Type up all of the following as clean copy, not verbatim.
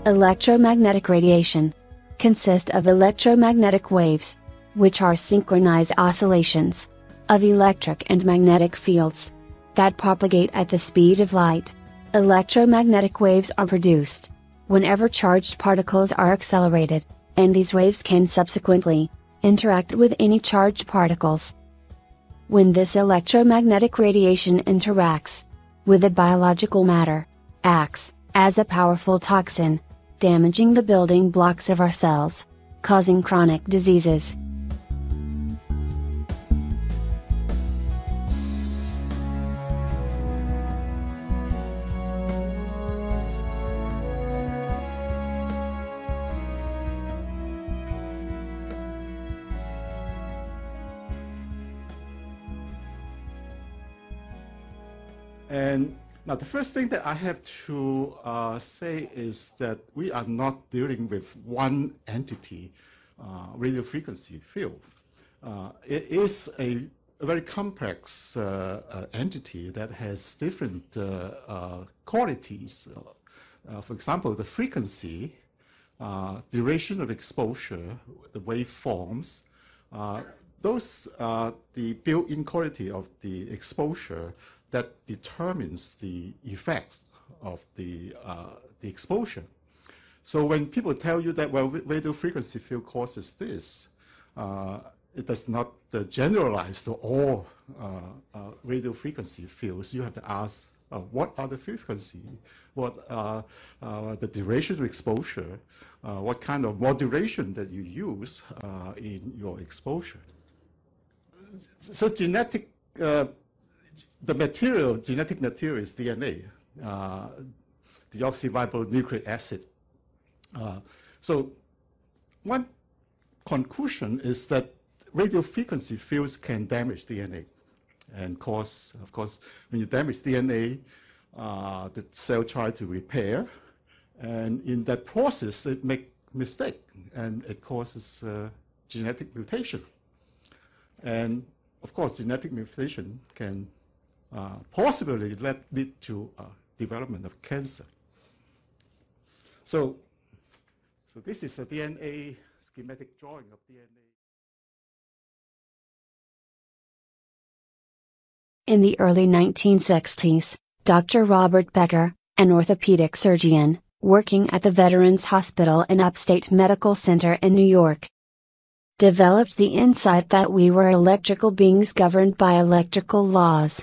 Electromagnetic radiation consists of electromagnetic waves, which are synchronized oscillations of electric and magnetic fields that propagate at the speed of light. Electromagnetic waves are produced whenever charged particles are accelerated, and these waves can subsequently interact with any charged particles. When this electromagnetic radiation interacts with the biological matter, acts as a powerful toxin, damaging the building blocks of our cells, causing chronic diseases. And now the first thing that I have to say is that we are not dealing with one entity, radio frequency field. It is a very complex entity that has different qualities. For example, the frequency, duration of exposure, the waveforms, those are the built-in quality of the exposure that determines the effects of the exposure. So when people tell you that, well, radio frequency field causes this, it does not generalize to all radio frequency fields. You have to ask, what are the frequency? What are the duration of exposure? What kind of modulation that you use in your exposure? So genetic the material, genetic material is DNA, deoxyribonucleic acid. So one conclusion is that radio frequency fields can damage DNA and cause, of course, when you damage DNA, the cell try to repair, and in that process it make mistake and it causes genetic mutation. And of course, genetic mutation can possibly lead to development of cancer. So this is a DNA schematic drawing of DNA. In the early 1960s, Dr. Robert Becker, an orthopedic surgeon, working at the Veterans Hospital and Upstate Medical Center in New York, developed the insight that we were electrical beings governed by electrical laws.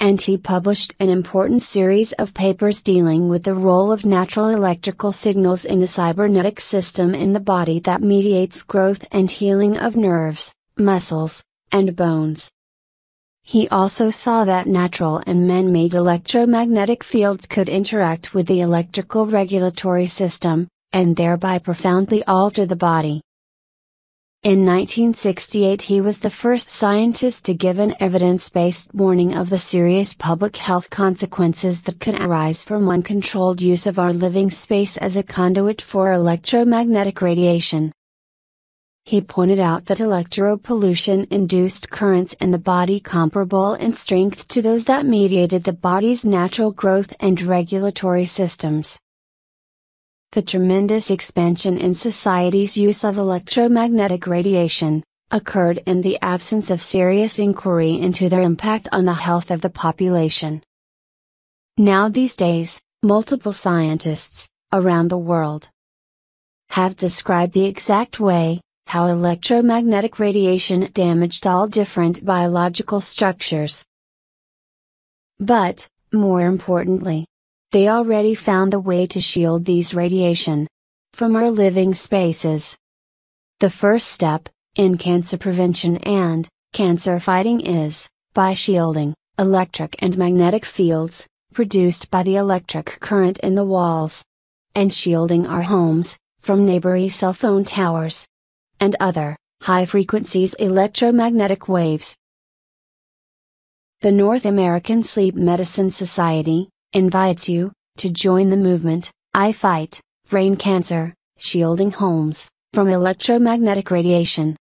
And he published an important series of papers dealing with the role of natural electrical signals in the cybernetic system in the body that mediates growth and healing of nerves, muscles, and bones. He also saw that natural and man-made electromagnetic fields could interact with the electrical regulatory system, and thereby profoundly alter the body. In 1968 he was the first scientist to give an evidence-based warning of the serious public health consequences that could arise from uncontrolled use of our living space as a conduit for electromagnetic radiation. He pointed out that electropollution induced currents in the body comparable in strength to those that mediated the body's natural growth and regulatory systems. The tremendous expansion in society's use of electromagnetic radiation occurred in the absence of serious inquiry into their impact on the health of the population. Now these days, multiple scientists, around the world, have described the exact way how electromagnetic radiation damaged all different biological structures. But, more importantly, they already found a way to shield these radiation from our living spaces. The first step in cancer prevention and cancer fighting is by shielding electric and magnetic fields produced by the electric current in the walls, and shielding our homes from neighboring cell phone towers and other high frequencies electromagnetic waves. The North American Sleep Medicine Society invites you to join the movement, I Fight Brain Cancer, Shielding Homes from Electromagnetic Radiation.